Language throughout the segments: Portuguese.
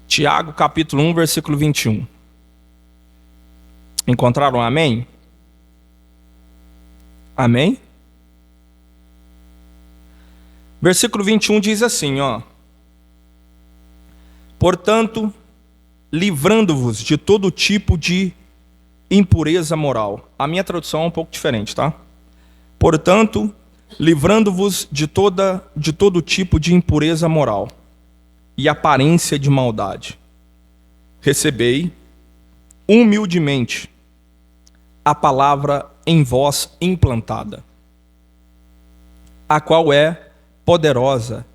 Tiago, capítulo 1, versículo 21. Encontraram amém? Amém? Versículo 21 diz assim, ó. Portanto, livrando-vos de todo tipo de impureza moral. A minha tradução é um pouco diferente, tá? Portanto, livrando-vos de todo tipo de impureza moral e aparência de maldade, recebei humildemente a palavra em vós implantada, a qual é poderosa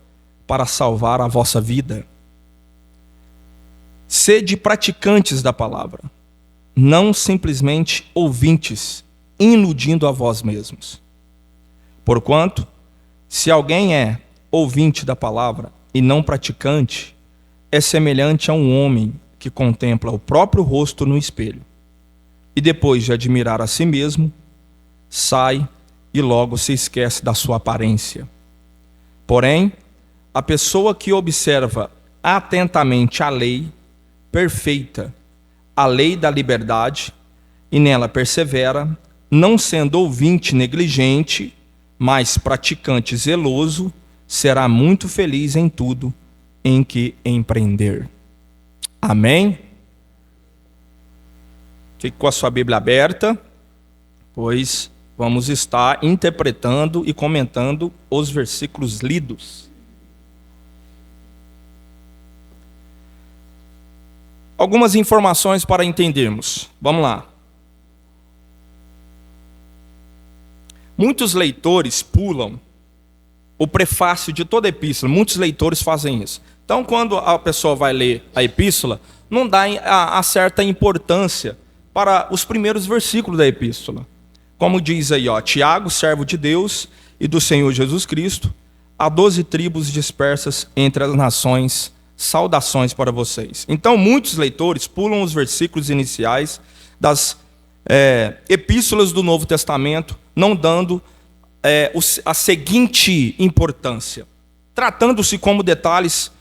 para salvar a vossa vida. Sede praticantes da palavra, não simplesmente ouvintes, iludindo a vós mesmos. Porquanto, se alguém é ouvinte da palavra e não praticante, é semelhante a um homem que contempla o próprio rosto no espelho, e depois de admirar a si mesmo, sai e logo se esquece da sua aparência. Porém, a pessoa que observa atentamente a lei perfeita, a lei da liberdade, e nela persevera, não sendo ouvinte negligente, mas praticante zeloso, será muito feliz em tudo em que empreender. Amém? Fique com a sua Bíblia aberta, pois vamos estar interpretando e comentando os versículos lidos. Algumas informações para entendermos. Vamos lá. Muitos leitores pulam o prefácio de toda a epístola. Muitos leitores fazem isso. Então, quando a pessoa vai ler a epístola, não dá a certa importância para os primeiros versículos da epístola. Como diz aí, ó, Tiago, servo de Deus e do Senhor Jesus Cristo, a 12 tribos dispersas entre as nações, saudações para vocês. Então, muitos leitores pulam os versículos iniciais das epístolas do Novo Testamento, não dando a seguinte importância, tratando-se como detalhes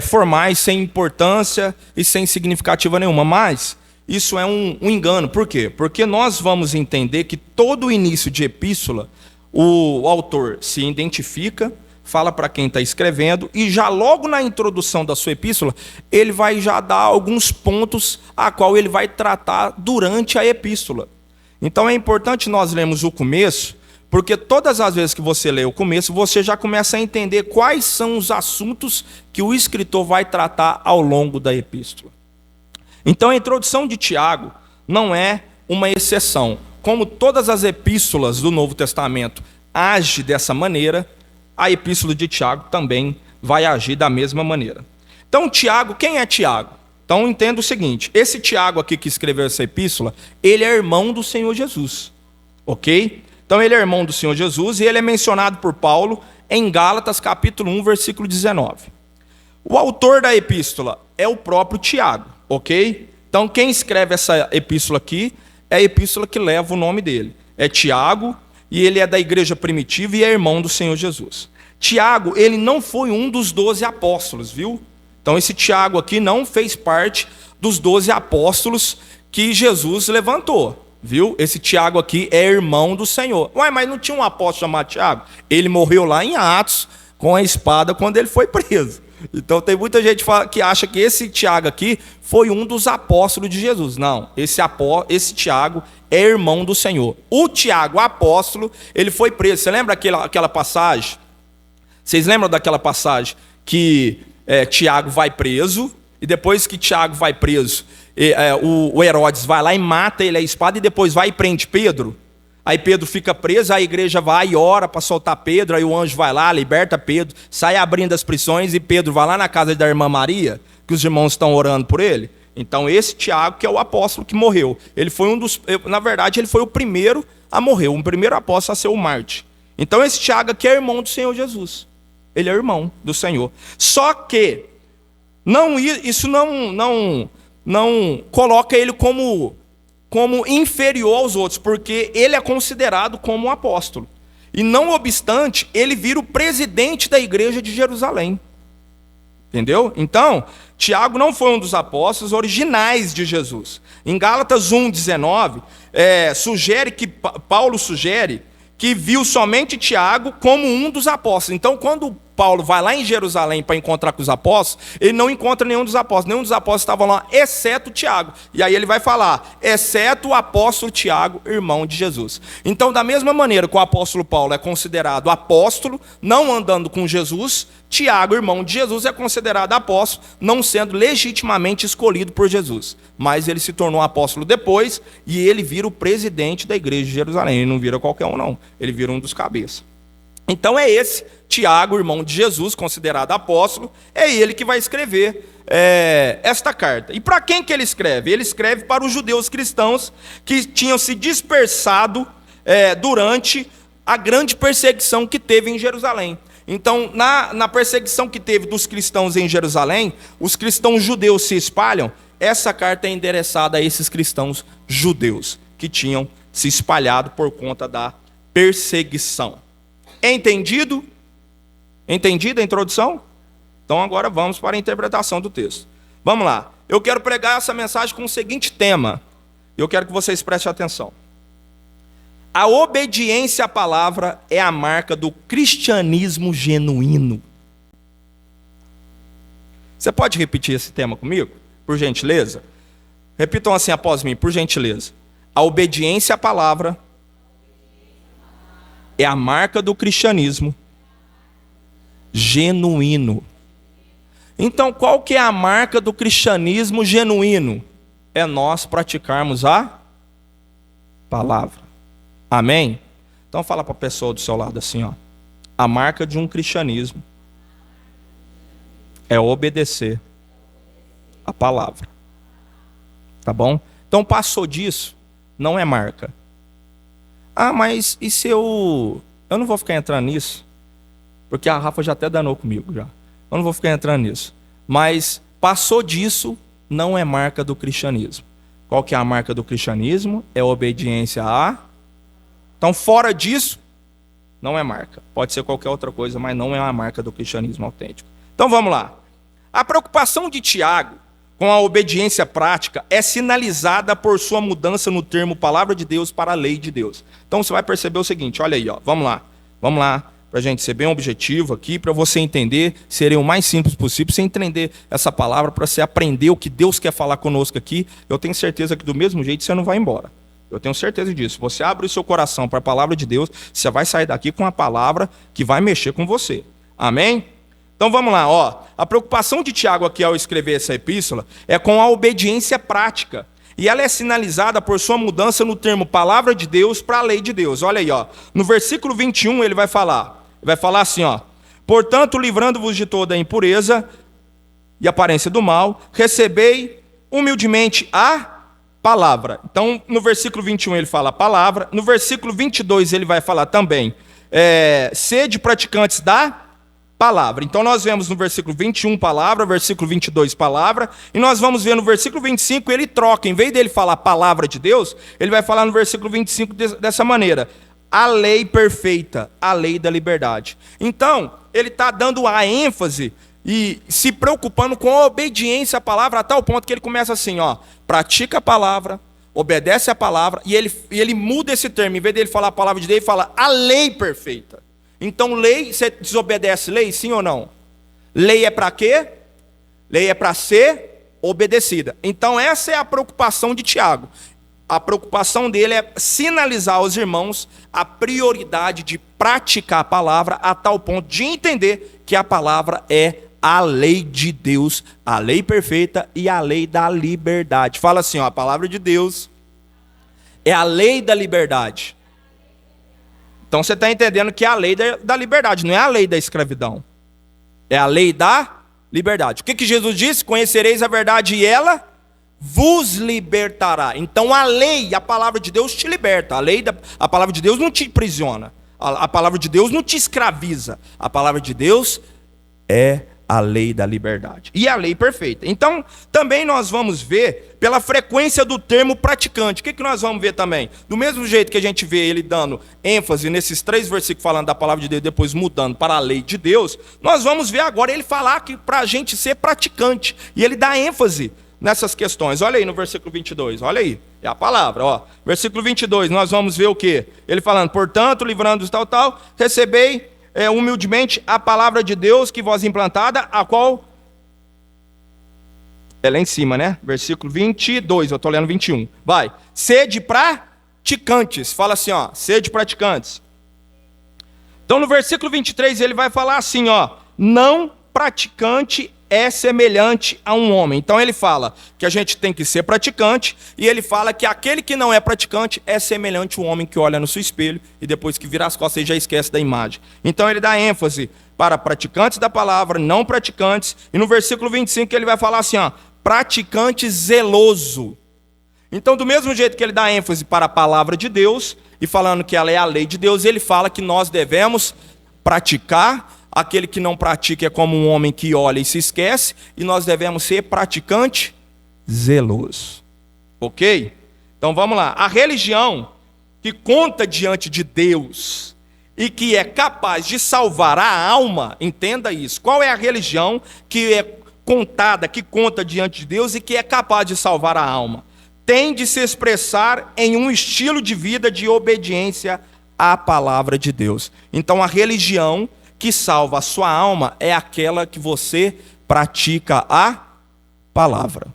formais, sem importância e sem significativa nenhuma. Mas isso é um engano. Por quê? Porque nós vamos entender que todo o início de epístola, o autor se identifica, fala para quem está escrevendo, e já logo na introdução da sua epístola, ele vai já dar alguns pontos a qual ele vai tratar durante a epístola. Então é importante nós lermos o começo, porque todas as vezes que você lê o começo, você já começa a entender quais são os assuntos que o escritor vai tratar ao longo da epístola. Então a introdução de Tiago não é uma exceção. Como todas as epístolas do Novo Testamento agem dessa maneira, a epístola de Tiago também vai agir da mesma maneira. Então, Tiago, quem é Tiago? Então, entenda o seguinte, esse Tiago aqui que escreveu essa epístola, ele é irmão do Senhor Jesus, ok? Então, ele é irmão do Senhor Jesus e ele é mencionado por Paulo em Gálatas, capítulo 1, versículo 19. O autor da epístola é o próprio Tiago, ok? Então, quem escreve essa epístola aqui é a epístola que leva o nome dele. É Tiago, e ele é da igreja primitiva e é irmão do Senhor Jesus. Tiago, ele não foi um dos 12 apóstolos, viu? Então esse Tiago aqui não fez parte dos 12 apóstolos que Jesus levantou, viu? Esse Tiago aqui é irmão do Senhor. Ué, mas não tinha um apóstolo chamado Tiago? Ele morreu lá em Atos com a espada quando ele foi preso. Então tem muita gente que acha que esse Tiago aqui foi um dos apóstolos de Jesus. Não, esse Tiago é irmão do Senhor. O Tiago, apóstolo, ele foi preso. Você lembra aquela passagem? Vocês lembram daquela passagem que Tiago vai preso, e depois que Tiago vai preso, o Herodes vai lá e mata ele a espada, e depois vai e prende Pedro? Aí Pedro fica preso, a igreja vai e ora para soltar Pedro, aí o anjo vai lá, liberta Pedro, sai abrindo as prisões, e Pedro vai lá na casa da irmã Maria, que os irmãos estão orando por ele. Então esse Tiago, que é o apóstolo que morreu, ele foi na verdade ele foi o primeiro a morrer, o primeiro apóstolo a ser o mártir. Então esse Tiago aqui é irmão do Senhor Jesus, ele é irmão do Senhor. Só que isso não coloca ele como inferior aos outros, porque ele é considerado como um apóstolo. E não obstante, ele vira o presidente da igreja de Jerusalém. Entendeu? Então, Tiago não foi um dos apóstolos originais de Jesus. Em Gálatas 1,19, Paulo sugere que viu somente Tiago como um dos apóstolos. Então, quando Paulo vai lá em Jerusalém para encontrar com os apóstolos, ele não encontra nenhum dos apóstolos. Nenhum dos apóstolos estavam lá, exceto Tiago. E aí ele vai falar, exceto o apóstolo Tiago, irmão de Jesus. Então, da mesma maneira que o apóstolo Paulo é considerado apóstolo, não andando com Jesus, Tiago, irmão de Jesus, é considerado apóstolo, não sendo legitimamente escolhido por Jesus. Mas ele se tornou apóstolo depois, e ele vira o presidente da igreja de Jerusalém. Ele não vira qualquer um, não. Ele vira um dos cabeças. Então é esse Tiago, irmão de Jesus, considerado apóstolo, é ele que vai escrever esta carta. E para quem que ele escreve? Ele escreve para os judeus cristãos que tinham se dispersado durante a grande perseguição que teve em Jerusalém. Então, na perseguição que teve dos cristãos em Jerusalém, os cristãos judeus se espalham. Essa carta é endereçada a esses cristãos judeus que tinham se espalhado por conta da perseguição. Entendido? Entendida a introdução? Então agora vamos para a interpretação do texto. Vamos lá. Eu quero pregar essa mensagem com o seguinte tema. Eu quero que vocês prestem atenção. A obediência à palavra é a marca do cristianismo genuíno. Você pode repetir esse tema comigo, por gentileza? Repitam assim após mim, por gentileza. A obediência à palavra é a marca do cristianismo genuíno. Então, qual que é a marca do cristianismo genuíno? É nós praticarmos a palavra. Amém? Então fala para a pessoa do seu lado assim, ó. A marca de um cristianismo é obedecer a palavra. Tá bom? Então passou disso, não é marca. Ah, mas e se eu não vou ficar entrando nisso, porque a Rafa já até danou comigo já. Eu não vou ficar entrando nisso. Mas passou disso, não é marca do cristianismo. Qual que é a marca do cristianismo? É obediência a... Então, fora disso, não é marca. Pode ser qualquer outra coisa, mas não é a marca do cristianismo autêntico. Então, vamos lá. A preocupação de Tiago com a obediência prática é sinalizada por sua mudança no termo palavra de Deus para a lei de Deus. Então, você vai perceber o seguinte, olha aí, ó, vamos lá, para a gente ser bem objetivo aqui, para você entender, seria o mais simples possível, você entender essa palavra, para você aprender o que Deus quer falar conosco aqui. Eu tenho certeza que do mesmo jeito você não vai embora. Eu tenho certeza disso. Você abre o seu coração para a palavra de Deus, você vai sair daqui com a palavra que vai mexer com você. Amém? Então vamos lá, ó. A preocupação de Tiago aqui ao escrever essa epístola é com a obediência prática. E ela é sinalizada por sua mudança no termo palavra de Deus para a lei de Deus. Olha aí, ó. No versículo 21 ele vai falar assim, ó. Portanto, livrando-vos de toda a impureza e aparência do mal, recebei humildemente a palavra. Então, no versículo 21 ele fala a palavra. No versículo 22 ele vai falar também, sede praticantes da palavra. Então, nós vemos no versículo 21 palavra, versículo 22 palavra, e nós vamos ver no versículo 25 ele troca. Em vez dele falar palavra de Deus, ele vai falar no versículo 25 dessa maneira. A lei perfeita, a lei da liberdade. Então, ele está dando a ênfase e se preocupando com a obediência à palavra, a tal ponto que ele começa assim, ó, pratica a palavra, obedece a palavra, e ele muda esse termo. Em vez dele falar a palavra de Deus, ele fala a lei perfeita. Então, lei, você desobedece lei, sim ou não? Lei é para quê? Lei é para ser obedecida. Então, essa é a preocupação de Tiago. A preocupação dele é sinalizar aos irmãos a prioridade de praticar a palavra a tal ponto de entender que a palavra é a lei de Deus, a lei perfeita e a lei da liberdade. Fala assim, ó, a palavra de Deus é a lei da liberdade. Então você está entendendo que é a lei da liberdade, não é a lei da escravidão. É a lei da liberdade. O que Jesus disse? Conhecereis a verdade e ela vos libertará. Então a lei, a palavra de Deus te liberta. A palavra de Deus não te aprisiona. A palavra de Deus não te escraviza. A palavra de Deus é a lei da liberdade. E a lei perfeita. Então, também nós vamos ver pela frequência do termo praticante. O que nós vamos ver também? Do mesmo jeito que a gente vê ele dando ênfase nesses 3 versículos falando da palavra de Deus, depois mudando para a lei de Deus, nós vamos ver agora ele falar que para a gente ser praticante. E ele dá ênfase nessas questões. Olha aí no versículo 22, olha aí. É a palavra, ó. Versículo 22, nós vamos ver o quê? Ele falando, portanto, livrando-os tal, recebei humildemente a palavra de Deus que vos implantada, a qual... É lá em cima, né? Versículo 22, eu estou lendo 21. Vai. Sede praticantes. Fala assim, ó. Sede praticantes. Então, no versículo 23, ele vai falar assim, ó. Não praticante é semelhante a um homem. Então, ele fala que a gente tem que ser praticante, e ele fala que aquele que não é praticante é semelhante a um homem que olha no seu espelho, e depois que vira as costas, ele já esquece da imagem. Então, ele dá ênfase para praticantes da palavra, não praticantes, e no versículo 25 ele vai falar assim, ó. Praticante zeloso. Então, do mesmo jeito que ele dá ênfase para a palavra de Deus, e falando que ela é a lei de Deus, ele fala que nós devemos praticar. Aquele que não pratica é como um homem que olha e se esquece, e nós devemos ser praticante zeloso. Ok? Então vamos lá. A religião que conta diante de Deus e que é capaz de salvar a alma, entenda isso. Qual é a religião que é contada, que conta diante de Deus e que é capaz de salvar a alma? Tem de se expressar em um estilo de vida de obediência à palavra de Deus. Então a religião que salva a sua alma é aquela que você pratica a palavra.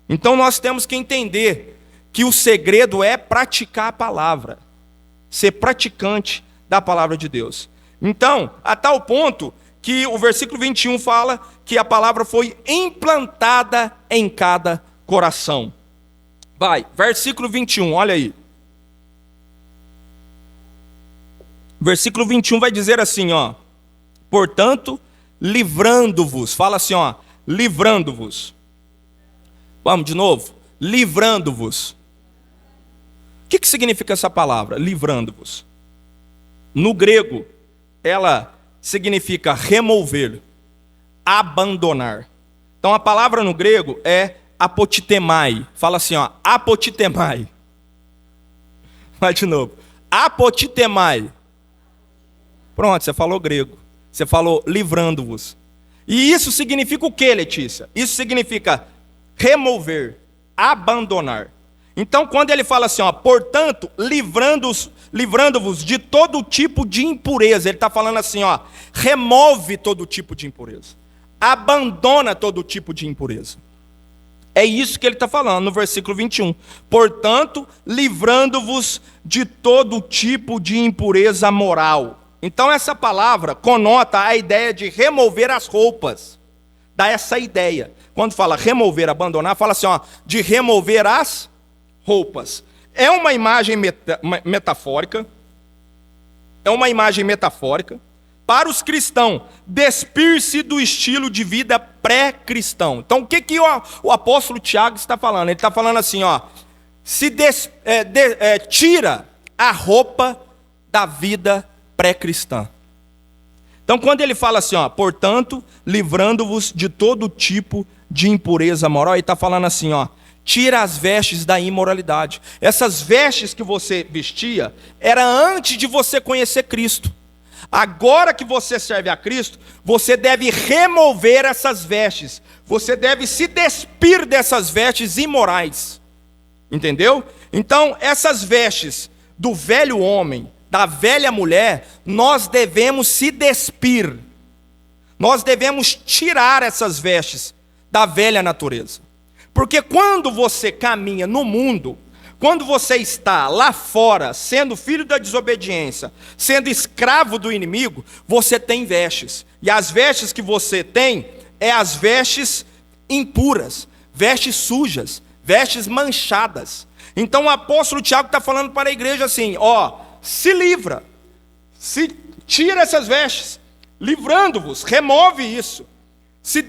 Então nós temos que entender que o segredo é praticar a palavra, ser praticante da palavra de Deus. Então, a tal ponto que o versículo 21 fala que a palavra foi implantada em cada coração. Vai, versículo 21, olha aí. Versículo 21 vai dizer assim, ó. Portanto, livrando-vos. Fala assim, ó. Livrando-vos. Vamos de novo. Livrando-vos. O que significa essa palavra? Livrando-vos. No grego, ela significa remover, abandonar. Então a palavra no grego é apotitemai. Fala assim, ó. Apotitemai. Vai de novo. Apotitemai. Pronto, você falou grego. Você falou livrando-vos. E isso significa o que, Letícia? Isso significa remover, abandonar. Então, quando ele fala assim, ó, portanto, livrando-vos de todo tipo de impureza, ele está falando assim, ó, remove todo tipo de impureza. Abandona todo tipo de impureza. É isso que ele está falando no versículo 21. Portanto, livrando-vos de todo tipo de impureza moral. Então essa palavra conota a ideia de remover as roupas. Dá essa ideia. Quando fala remover, abandonar, fala assim, ó, de remover as roupas. É uma imagem metafórica. É uma imagem metafórica para os cristãos despir-se do estilo de vida pré-cristão. Então o que o apóstolo Tiago está falando? Ele está falando assim, ó, tira a roupa da vida pré-cristã. Então, quando ele fala assim, ó, portanto, livrando-vos de todo tipo de impureza moral, ele está falando assim, ó, tira as vestes da imoralidade. Essas vestes que você vestia era antes de você conhecer Cristo. Agora que você serve a Cristo, você deve remover essas vestes. Você deve se despir dessas vestes imorais. Entendeu? Então, essas vestes do velho homem, da velha mulher, nós devemos se despir. Nós devemos tirar essas vestes da velha natureza. Porque quando você caminha no mundo, quando você está lá fora, sendo filho da desobediência, sendo escravo do inimigo, você tem vestes. E as vestes que você tem, é as vestes impuras, vestes sujas, vestes manchadas. Então o apóstolo Tiago está falando para a igreja assim, ó, se livra, tira essas vestes, livrando-vos, remove isso, se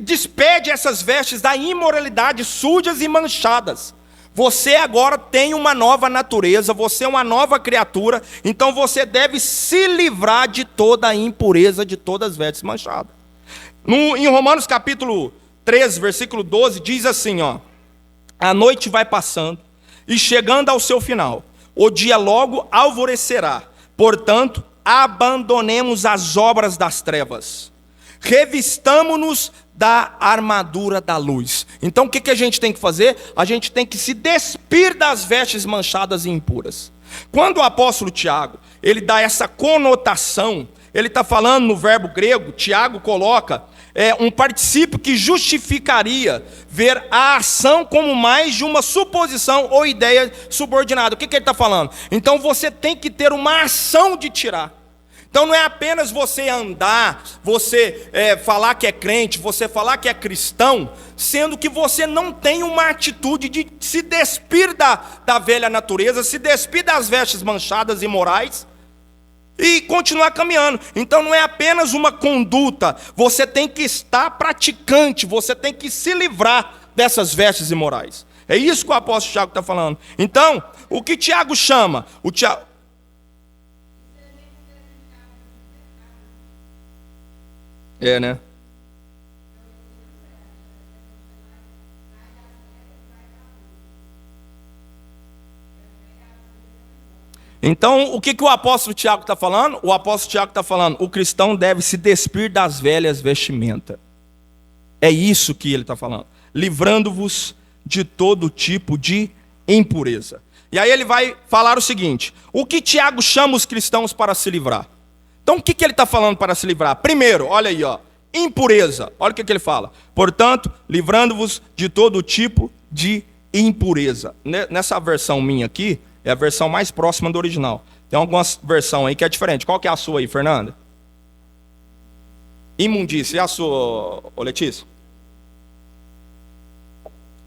despede essas vestes da imoralidade sujas e manchadas, Você agora tem uma nova natureza, você é uma nova criatura, então você deve se livrar de toda a impureza, de todas as vestes manchadas. Em Romanos capítulo 13, versículo 12, diz assim, ó: a noite vai passando, e chegando ao seu final, o dia logo alvorecerá. Portanto, abandonemos as obras das trevas, revistamo-nos da armadura da luz. Então o que a gente tem que fazer? A gente tem que se despir das vestes manchadas e impuras. Quando o apóstolo Tiago, ele dá essa conotação, ele está falando no verbo grego, Tiago coloca um particípio que justificaria ver a ação como mais de uma suposição ou ideia subordinada. O que ele está falando? Então você tem que ter uma ação de tirar. Então não é apenas você andar, você falar que é crente, você falar que é cristão, sendo que você não tem uma atitude de se despir da velha natureza, se despir das vestes manchadas e imorais e continuar caminhando. Então não é apenas uma conduta, você tem que estar praticante, você tem que se livrar dessas vestes imorais. É isso que o apóstolo Tiago está falando. Então, o que Tiago chama? Né? Então, o que o apóstolo Tiago está falando? O apóstolo Tiago está falando, o cristão deve se despir das velhas vestimentas. É isso que ele está falando. Livrando-vos de todo tipo de impureza. E aí ele vai falar o seguinte: o que Tiago chama os cristãos para se livrar? Então o que ele está falando para se livrar? Primeiro, olha aí, ó, impureza. Olha o que ele fala. Portanto, livrando-vos de todo tipo de impureza. Nessa versão minha aqui, é a versão mais próxima do original. Tem alguma versão aí que é diferente. Qual que é a sua aí, Fernanda? Imundícia. E a sua, Letícia?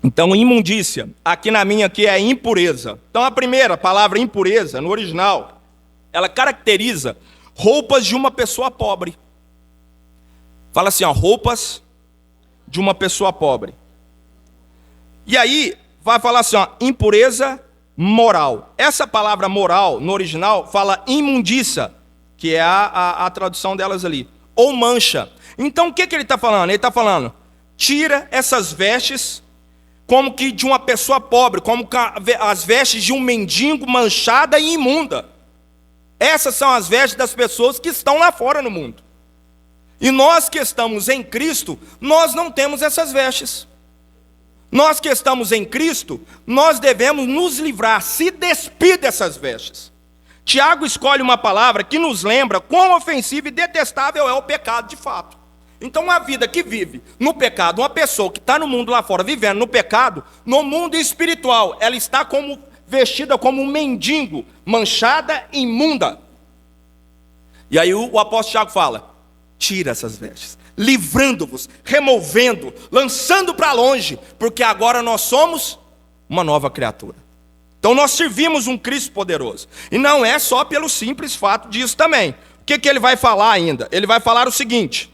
Então, imundícia. Aqui na minha aqui é impureza. Então, a primeira palavra, impureza, no original, ela caracteriza roupas de uma pessoa pobre. Fala assim, ó, roupas de uma pessoa pobre. E aí, vai falar assim, ó, impureza moral. Essa palavra moral, no original, fala imundícia, que é a tradução delas ali. Ou mancha. Então, o que ele está falando? Ele está falando, tira essas vestes como que de uma pessoa pobre, como as vestes de um mendigo manchada e imunda. Essas são as vestes das pessoas que estão lá fora no mundo. E nós que estamos em Cristo, nós não temos essas vestes. Nós que estamos em Cristo, nós devemos nos livrar, se despir dessas vestes. Tiago escolhe uma palavra que nos lembra quão ofensivo e detestável é o pecado de fato. Então, uma vida que vive no pecado, uma pessoa que está no mundo lá fora, vivendo no pecado, no mundo espiritual, ela está vestida como um mendigo, manchada, imunda. E aí o apóstolo Tiago fala, tira essas vestes, livrando-vos, removendo, lançando para longe, porque agora nós somos uma nova criatura. Então nós servimos um Cristo poderoso. E não é só pelo simples fato disso também. O que ele vai falar ainda? Ele vai falar o seguinte: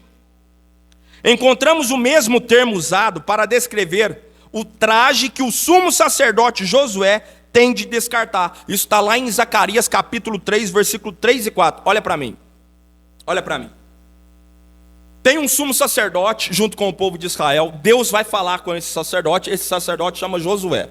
encontramos o mesmo termo usado para descrever o traje que o sumo sacerdote Josué tem de descartar. Isso está lá em Zacarias capítulo 3, versículo 3 e 4. Olha para mim. Olha para mim. Tem um sumo sacerdote junto com o povo de Israel. Deus vai falar com esse sacerdote chama Josué.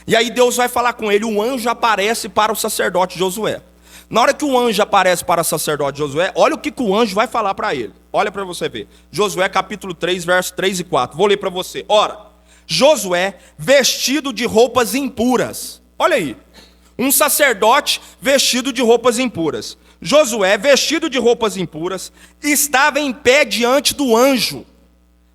E aí Deus vai falar com ele, um anjo aparece para o sacerdote Josué. Na hora que o anjo aparece para o sacerdote Josué, olha o que o anjo vai falar para ele. Olha para você ver. Josué capítulo 3, versos 3 e 4. Vou ler para você. Ora, Josué vestido de roupas impuras. Olha aí. Um sacerdote vestido de roupas impuras. Josué, vestido de roupas impuras, estava em pé diante do anjo.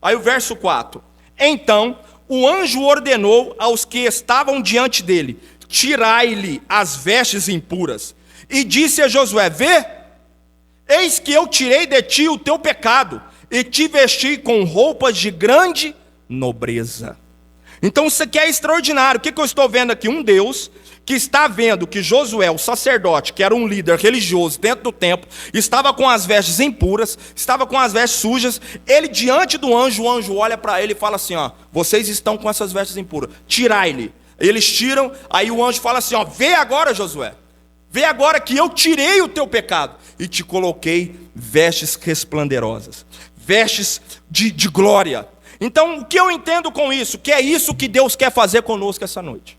Aí o verso 4. Então, o anjo ordenou aos que estavam diante dele, tirai-lhe as vestes impuras. E disse a Josué, vê, eis que eu tirei de ti o teu pecado, e te vesti com roupas de grande nobreza. Então isso aqui é extraordinário. O que eu estou vendo aqui? Um Deus que está vendo que Josué, o sacerdote, que era um líder religioso dentro do templo, estava com as vestes impuras, estava com as vestes sujas. Ele diante do anjo, o anjo olha para ele e fala assim, ó, vocês estão com essas vestes impuras, tirai-lhe. Eles tiram, aí o anjo fala assim, ó, vê agora, Josué, vê agora que eu tirei o teu pecado e te coloquei vestes resplandecosas, vestes de glória. Então, o que eu entendo com isso? Que é isso que Deus quer fazer conosco essa noite.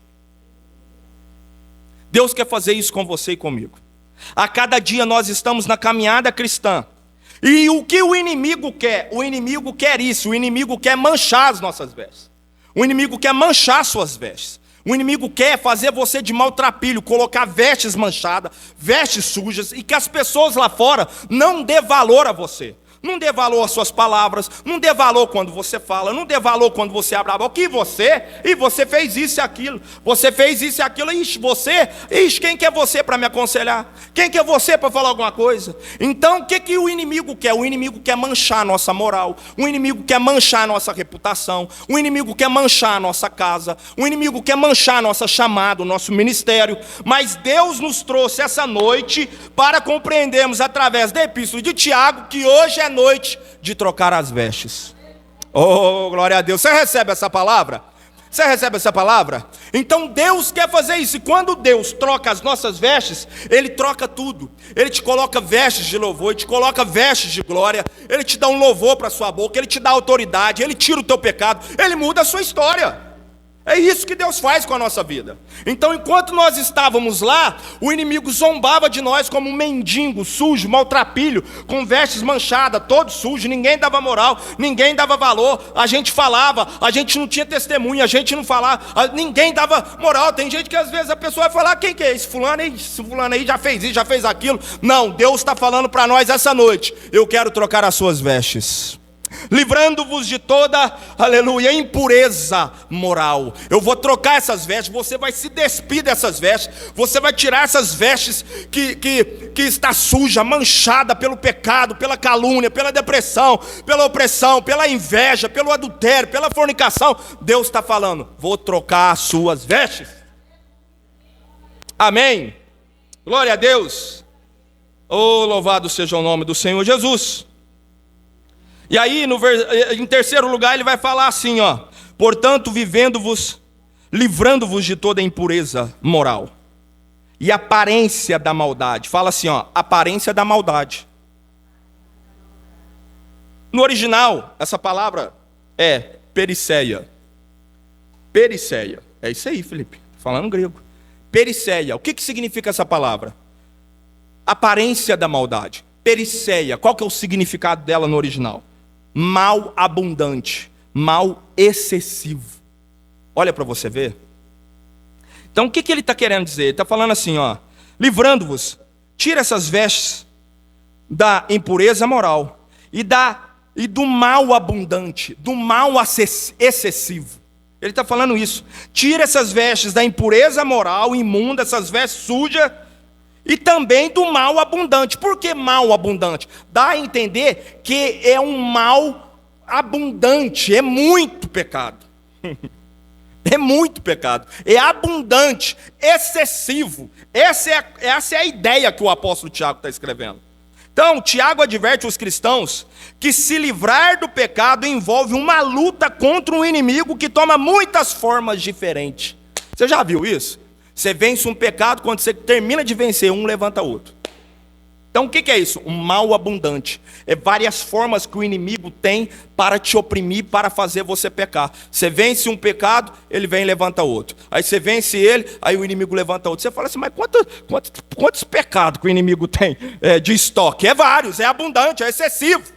Deus quer fazer isso com você e comigo. A cada dia nós estamos na caminhada cristã. E o que o inimigo quer? O inimigo quer isso. O inimigo quer manchar as nossas vestes. O inimigo quer manchar suas vestes. O inimigo quer fazer você de maltrapilho, colocar vestes manchadas, vestes sujas, e que as pessoas lá fora não dê valor a você. Não dê valor às suas palavras, não dê valor quando você fala, não dê valor quando você abre a boca. E você fez isso e aquilo, você fez isso e aquilo, quem que é você para me aconselhar? Quem que é você para falar alguma coisa? Então, o que o inimigo quer? O inimigo quer manchar a nossa moral, o inimigo quer manchar a nossa reputação, o inimigo quer manchar a nossa casa, o inimigo quer manchar a nossa chamada, o nosso ministério. Mas Deus nos trouxe essa noite para compreendermos através da epístola de Tiago que hoje é noite de trocar as vestes. Oh, glória a Deus. Você recebe essa palavra? Você recebe essa palavra? Então Deus quer fazer isso. E quando Deus troca as nossas vestes, Ele troca tudo. Ele te coloca vestes de louvor, Ele te coloca vestes de glória, Ele te dá um louvor para a sua boca, Ele te dá autoridade, Ele tira o teu pecado, Ele muda a sua história. É isso que Deus faz com a nossa vida. Então, enquanto nós estávamos lá, o inimigo zombava de nós como um mendigo, sujo, maltrapilho, com vestes manchadas, todo sujo, ninguém dava moral, ninguém dava valor, a gente falava, a gente não tinha testemunha, a gente não falava, ninguém dava moral. Tem gente que às vezes a pessoa vai falar, quem que é esse fulano aí? Esse fulano aí já fez isso, já fez aquilo. Não, Deus está falando para nós essa noite, eu quero trocar as suas vestes, livrando-vos de toda, aleluia, impureza moral. Eu vou trocar essas vestes, você vai se despir dessas vestes, você vai tirar essas vestes que está suja, manchada pelo pecado, pela calúnia, pela depressão, pela opressão, pela inveja, pelo adultério, pela fornicação. Deus está falando, vou trocar as suas vestes. Amém? Glória a Deus. Oh, louvado seja o nome do Senhor Jesus. E aí, em terceiro lugar, ele vai falar assim, ó: portanto, livrando-vos de toda impureza moral e aparência da maldade. Fala assim, ó, aparência da maldade. No original, essa palavra é periceia. Periceia. É isso aí, Felipe. Falando grego. Periceia. O que significa essa palavra? Aparência da maldade. Periceia. Qual que é o significado dela no original? Mal abundante, mal excessivo. Olha para você ver. Então o que ele está querendo dizer? Ele está falando assim, ó: livrando-vos, tira essas vestes da impureza moral e do mal abundante, do mal excessivo. Ele está falando isso. Tira essas vestes da impureza moral, imunda, essas vestes sujas, e também do mal abundante. Por que mal abundante? Dá a entender que é um mal abundante, é muito pecado. É muito pecado, é abundante, excessivo. Essa é a ideia que o apóstolo Tiago está escrevendo. Então, Tiago adverte os cristãos que se livrar do pecado envolve uma luta contra um inimigo que toma muitas formas diferentes. Você já viu isso? Você vence um pecado, quando você termina de vencer um, levanta outro. Então o que é isso? Um mal abundante. É várias formas que o inimigo tem para te oprimir, para fazer você pecar. Você vence um pecado, ele vem e levanta outro. Aí você vence ele, aí o inimigo levanta outro. Você fala assim, mas quantos pecados que o inimigo tem de estoque? É vários, é abundante, é excessivo.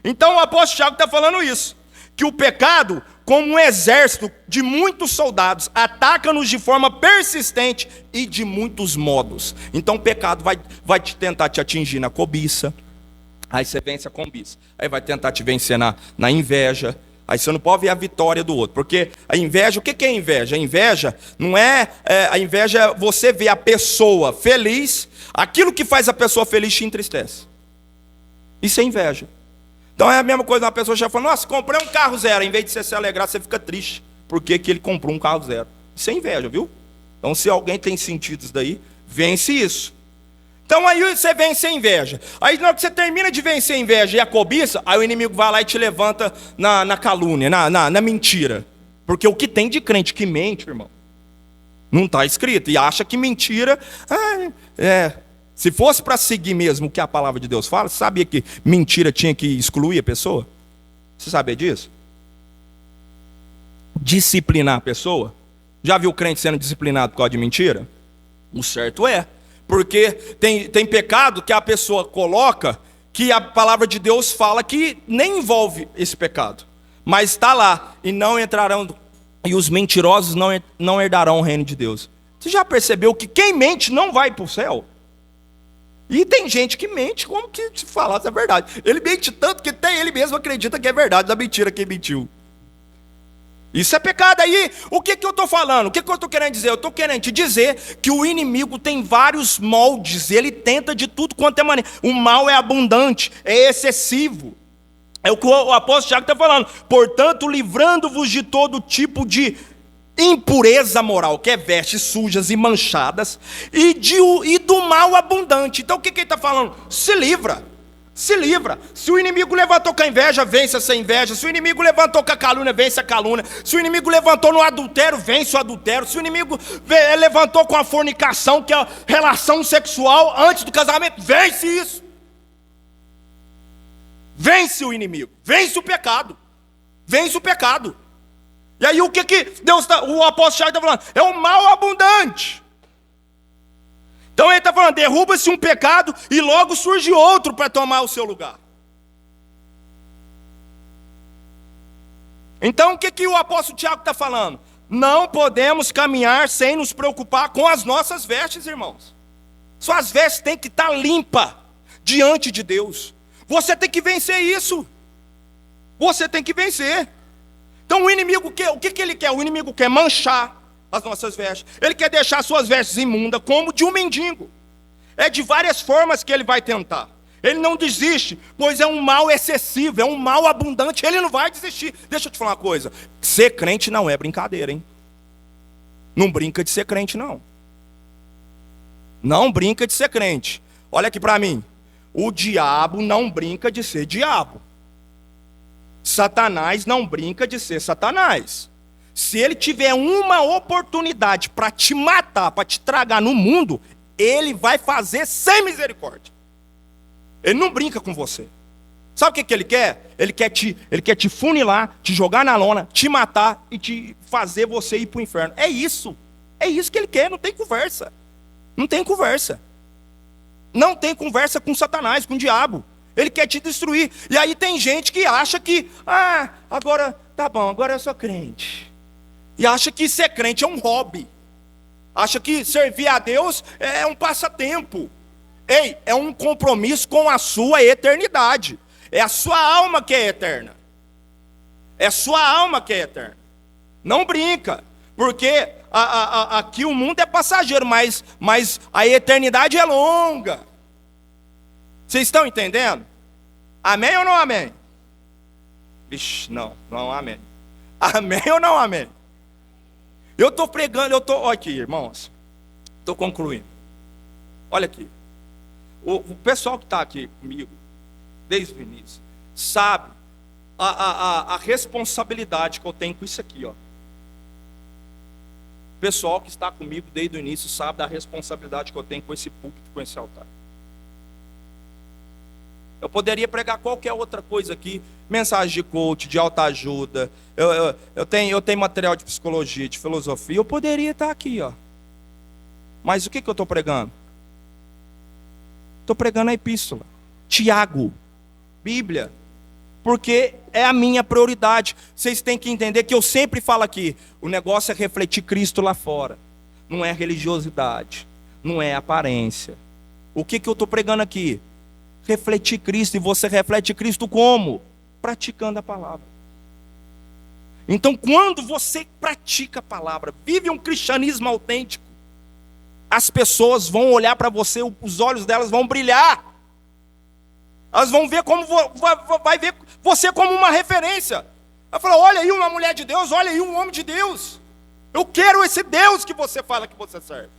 Então o apóstolo Tiago está falando isso. Que o pecado, como um exército de muitos soldados, ataca-nos de forma persistente e de muitos modos. Então o pecado vai tentar te atingir na cobiça, aí você vence a cobiça. Aí vai tentar te vencer na inveja, aí você não pode ver a vitória do outro. Porque a inveja, o que é inveja? A inveja não a inveja é você ver a pessoa feliz, aquilo que faz a pessoa feliz te entristece. Isso é inveja. Então é a mesma coisa, uma pessoa já fala, nossa, comprei um carro zero, em vez de você se alegrar, você fica triste, porque que ele comprou um carro zero. Isso é inveja, viu? Então se alguém tem sentido isso daí, vence isso. Então aí você vence a inveja. Aí na hora que você termina de vencer a inveja e a cobiça, aí o inimigo vai lá e te levanta na calúnia, na mentira. Porque o que tem de crente que mente, irmão, Não está escrito. E acha que mentira se fosse para seguir mesmo o que a palavra de Deus fala, você sabia que mentira tinha que excluir a pessoa? Você sabia disso? Disciplinar a pessoa. Já viu o crente sendo disciplinado por causa de mentira? O certo é. Porque tem pecado que a pessoa coloca que a palavra de Deus fala que nem envolve esse pecado. Mas está lá. E não entrarão, e os mentirosos não herdarão o reino de Deus. Você já percebeu que quem mente não vai para o céu? E tem gente que mente como que se falasse a verdade. Ele mente tanto que até ele mesmo acredita que é verdade da mentira que ele mentiu. Isso é pecado. Aí, o que eu estou falando? O que eu estou querendo dizer? Eu estou querendo te dizer que o inimigo tem vários moldes. Ele tenta de tudo quanto é maneira. O mal é abundante, é excessivo. É o que o apóstolo Tiago está falando. Portanto, livrando-vos de todo tipo de impureza moral, que é vestes sujas e manchadas, e do mal abundante. Então o que ele está falando? Se livra. Se livra. Se o inimigo levantou com a inveja, vence essa inveja. Se o inimigo levantou com a calúnia, vence a calúnia. Se o inimigo levantou no adultério, vence o adultério. Se o inimigo levantou com a fornicação, que é a relação sexual antes do casamento, vence isso. Vence o inimigo. Vence o pecado. Vence o pecado. E aí o que Deus o apóstolo Tiago está falando? É o mal abundante. Então ele está falando, derruba-se um pecado e logo surge outro para tomar o seu lugar. Então o que o apóstolo Tiago está falando? Não podemos caminhar sem nos preocupar com as nossas vestes, irmãos. Suas vestes têm que estar limpas diante de Deus. Você tem que vencer isso. Você tem que vencer. Então o inimigo quer, o que ele quer? O inimigo quer manchar as nossas vestes. Ele quer deixar suas vestes imundas, como de um mendigo. É de várias formas que ele vai tentar. Ele não desiste, pois é um mal excessivo, é um mal abundante. Ele não vai desistir. Deixa eu te falar uma coisa. Ser crente não é brincadeira, hein? Não brinca de ser crente, não. Não brinca de ser crente. Olha aqui para mim. O diabo não brinca de ser diabo. Satanás não brinca de ser Satanás. Se ele tiver uma oportunidade para te matar, para te tragar no mundo, ele vai fazer sem misericórdia. Ele não brinca com você. Sabe o que ele quer? Ele quer te funilar, te jogar na lona, te matar e te fazer você ir para o inferno. É isso. É isso que ele quer, não tem conversa. Não tem conversa. Não tem conversa com Satanás, com o diabo. Ele quer te destruir. E aí tem gente que acha que, agora tá bom, agora eu sou crente. E acha que ser crente é um hobby. Acha que servir a Deus é um passatempo. Ei, é um compromisso com a sua eternidade. É a sua alma que é eterna. É a sua alma que é eterna. Não brinca. Porque aqui o mundo é passageiro, mas a eternidade é longa. Vocês estão entendendo? Amém ou não amém? Vixe, não amém. Amém ou não amém? Eu estou pregando, olha aqui, irmãos. Estou concluindo. Olha aqui. O pessoal que está aqui comigo, desde o início, sabe a responsabilidade que eu tenho com isso aqui, ó. O pessoal que está comigo desde o início sabe da responsabilidade que eu tenho com esse púlpito, com esse altar. Eu poderia pregar qualquer outra coisa aqui, mensagem de coach, de autoajuda. Eu tenho material de psicologia, de filosofia. Eu poderia estar aqui, ó. Mas o que eu estou pregando? Estou pregando a epístola. Tiago, Bíblia. Porque é a minha prioridade. Vocês têm que entender que eu sempre falo aqui, o negócio é refletir Cristo lá fora. Não é religiosidade, não é aparência. O que eu estou pregando aqui? Refletir Cristo. E você reflete Cristo como? Praticando a palavra. Então quando você pratica a palavra, vive um cristianismo autêntico, as pessoas vão olhar para você, os olhos delas vão brilhar. Elas vão ver como vai ver você como uma referência. Ela fala, olha aí uma mulher de Deus, olha aí um homem de Deus. Eu quero esse Deus que você fala que você serve.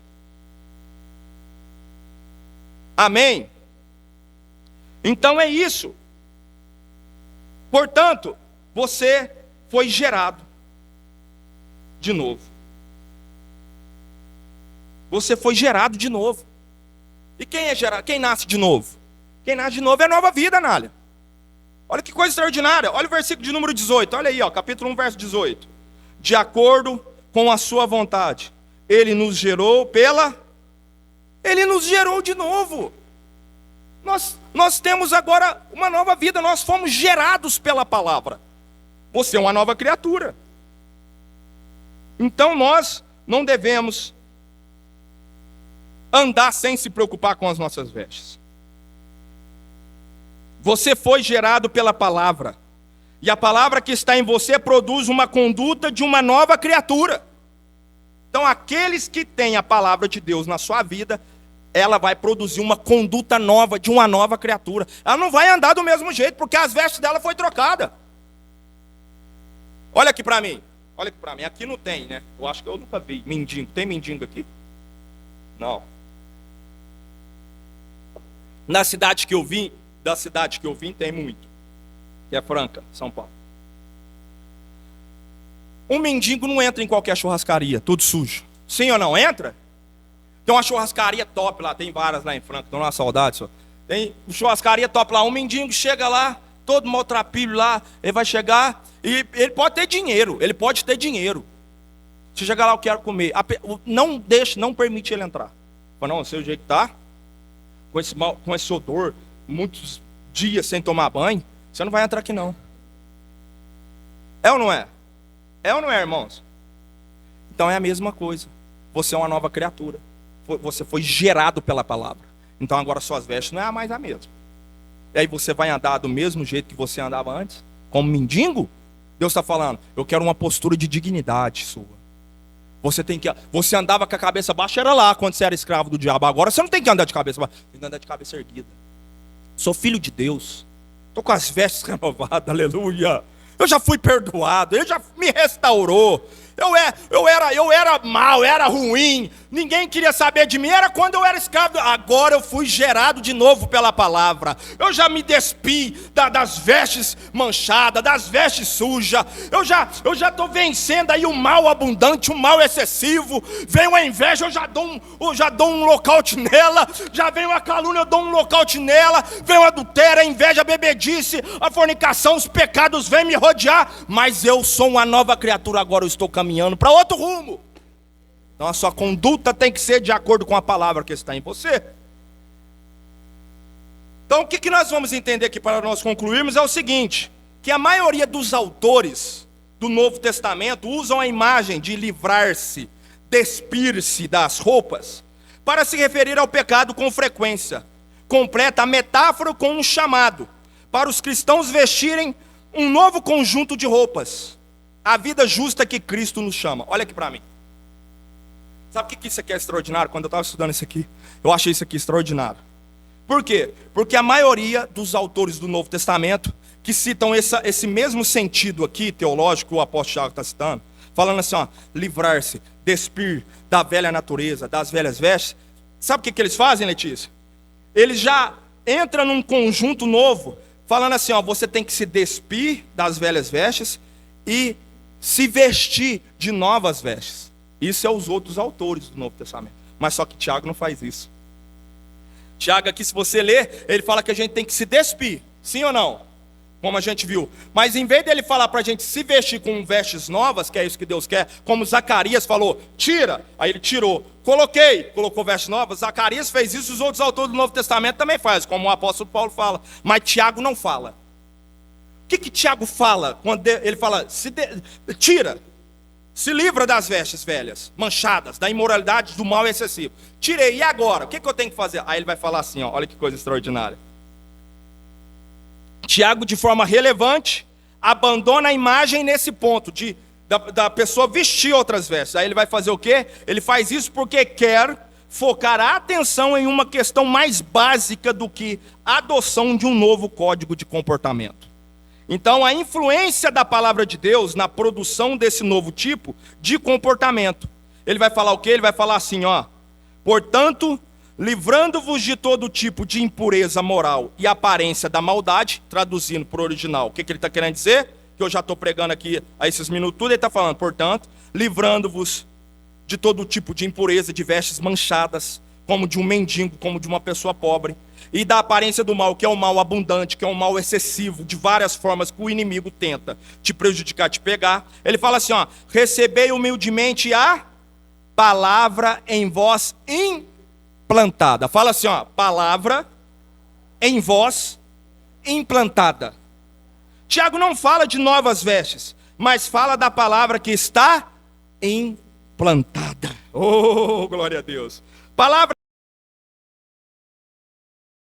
Amém? Então é isso. Portanto, você foi gerado de novo. Você foi gerado de novo. E quem é gerado? Quem nasce de novo? Quem nasce de novo é nova vida, Nália. Olha que coisa extraordinária. Olha o versículo de número 18. Olha aí, ó, capítulo 1, verso 18. De acordo com a sua vontade, Ele nos gerou Ele nos gerou de novo. Nós temos agora uma nova vida. Nós fomos gerados pela palavra. Você é uma nova criatura. Então nós não devemos andar sem se preocupar com as nossas vestes. Você foi gerado pela palavra. E a palavra que está em você produz uma conduta de uma nova criatura. Então aqueles que têm a palavra de Deus na sua vida, ela vai produzir uma conduta nova, de uma nova criatura. Ela não vai andar do mesmo jeito, porque as vestes dela foi trocada. Olha aqui para mim. Olha aqui para mim. Aqui não tem, né? Eu acho que eu nunca vi mendigo. Tem mendigo aqui? Não. Da cidade que eu vim tem muito. Que é Franca, São Paulo. Um mendigo não entra em qualquer churrascaria, tudo sujo. Sim ou não? Entra? Tem uma churrascaria top lá, tem várias lá em Franca, estou numa saudade só. Tem uma churrascaria top lá, um mendigo chega lá, todo maltrapilho lá, ele vai chegar e ele pode ter dinheiro, Se chegar lá, eu quero comer. Não permite ele entrar. Fala, não, seu jeito tá, com esse odor, muitos dias sem tomar banho, você não vai entrar aqui não. É ou não é? É ou não é, irmãos? Então é a mesma coisa. Você é uma nova criatura. Você foi gerado pela palavra. Então agora suas vestes não é mais a mesma. E aí você vai andar do mesmo jeito que você andava antes? Como mendigo? Deus está falando, eu quero uma postura de dignidade sua. Você andava com a cabeça baixa, era lá quando você era escravo do diabo. Agora você não tem que andar de cabeça baixa, tem que andar de cabeça erguida. Sou filho de Deus. Estou com as vestes renovadas, aleluia. Eu já fui perdoado, Ele já me restaurou. Eu era mau, era ruim, ninguém queria saber de mim, era quando eu era escravo. Agora eu fui gerado de novo pela palavra. Eu já me despi das vestes manchadas, das vestes sujas. Eu já estou vencendo aí o mal abundante, o mal excessivo. Vem a inveja, eu já dou um nocaute nela. Já vem a calúnia, eu dou um nocaute nela. Vem o adultério, a inveja, a bebedice, a fornicação, os pecados vêm me rodear. Mas eu sou uma nova criatura, agora eu estou caminhando para outro rumo. Então a sua conduta tem que ser de acordo com a palavra que está em você. Então o que nós vamos entender aqui para nós concluirmos é o seguinte, que a maioria dos autores do Novo Testamento usam a imagem de livrar-se, despir-se das roupas, para se referir ao pecado com frequência. Completa a metáfora com um chamado, para os cristãos vestirem um novo conjunto de roupas. A vida justa que Cristo nos chama. Olha aqui para mim. Sabe o que isso aqui é extraordinário? Quando eu estava estudando isso aqui, eu achei isso aqui extraordinário. Por quê? Porque a maioria dos autores do Novo Testamento, que citam esse mesmo sentido aqui, teológico, que o apóstolo Tiago está citando, falando assim, ó, livrar-se, despir da velha natureza, das velhas vestes. Sabe o que eles fazem, Letícia? Eles já entram num conjunto novo, falando assim, ó, você tem que se despir das velhas vestes e se vestir de novas vestes. Isso é os outros autores do Novo Testamento. Mas só que Tiago não faz isso. Tiago aqui, se você ler, ele fala que a gente tem que se despir. Sim ou não? Como a gente viu. Mas em vez dele falar para a gente se vestir com vestes novas, que é isso que Deus quer, como Zacarias falou, tira, aí ele tirou. Colocou vestes novas. Zacarias fez isso, os outros autores do Novo Testamento também fazem, como o apóstolo Paulo fala. Mas Tiago não fala. O que Tiago fala quando ele fala, tira, se livra das vestes velhas, manchadas, da imoralidade, do mal excessivo. Tirei, e agora? O que eu tenho que fazer? Aí ele vai falar assim, ó, olha que coisa extraordinária. Tiago, de forma relevante, abandona a imagem nesse ponto, da pessoa vestir outras vestes. Aí ele vai fazer o quê? Ele faz isso porque quer focar a atenção em uma questão mais básica do que a adoção de um novo código de comportamento. Então, a influência da palavra de Deus na produção desse novo tipo de comportamento. Ele vai falar o quê? Ele vai falar assim, ó. Portanto, livrando-vos de todo tipo de impureza moral e aparência da maldade, traduzindo para o original. O que ele está querendo dizer? Que eu já estou pregando aqui a esses minutos tudo, ele está falando, portanto, livrando-vos de todo tipo de impureza, de vestes manchadas, como de um mendigo, como de uma pessoa pobre, e da aparência do mal, que é o mal abundante, que é o mal excessivo, de várias formas que o inimigo tenta te prejudicar, te pegar. Ele fala assim, ó, recebei humildemente a palavra em vós implantada. Fala assim, ó, palavra em vós implantada. Tiago não fala de novas vestes, mas fala da palavra que está implantada. Oh, glória a Deus. Palavra